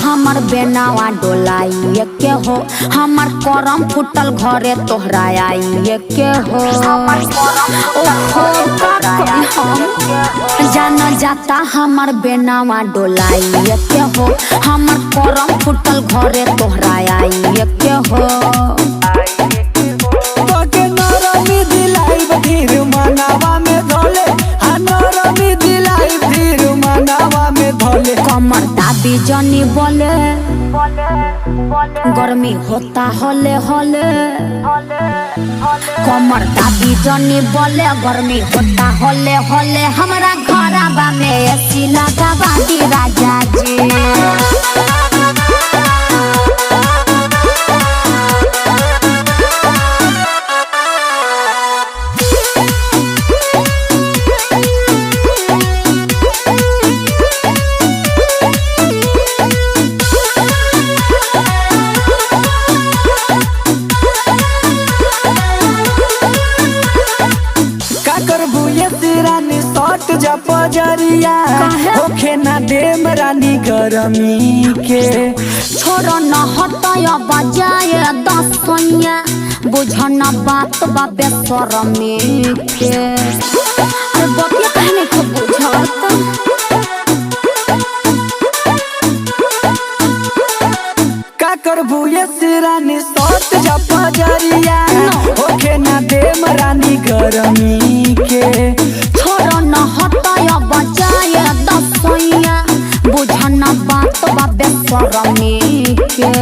हमर बेनावा डोलाई के हो, हमर करम फुटल घरे तोहरा आई के हो। जाना जाता हमर बेनावा डोलाई के हो, हमर करम फुटल घरे तोहरा आई के हो। कमर दाबी जनी बोले गर्मी होता होले होले, कमर दाबी जनी बोले गर्मी होता होले होले। हमरा घरवा में एसी लगावा दी राजा जी। पजरिया होखे ना देम रानी गरमी के। छोड़ो न हटाया बजाए दसैया, बुझन बात बाबे शरमी के। अरे बतिया कहने को बुझत का करबू ये सिरानी सट जा पजरिया होखे ना देम रानी गरमी के। छोड़ो न हटाया बजाए दसैया, बुझन बात बाबे शरमी के।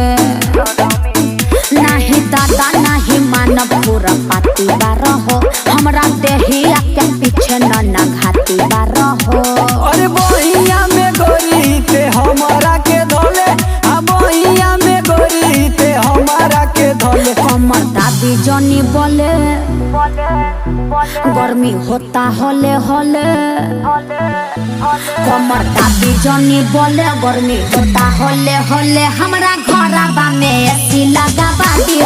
नाही दादा नाही मानव पूरा पाती बारहो, हमरा देहिया के पीछे न घाती बारहो। अरे बहिया में गोरी ते हमरा के धोले, आ बहिया में गोरी ते हमरा के धोले। कमर दाबी जनी बोले गर्मी होता होले होले, कमर दाबी जनी बोले गर्मी होता होले होले। हमरा घरवा में एसी लगावा दी।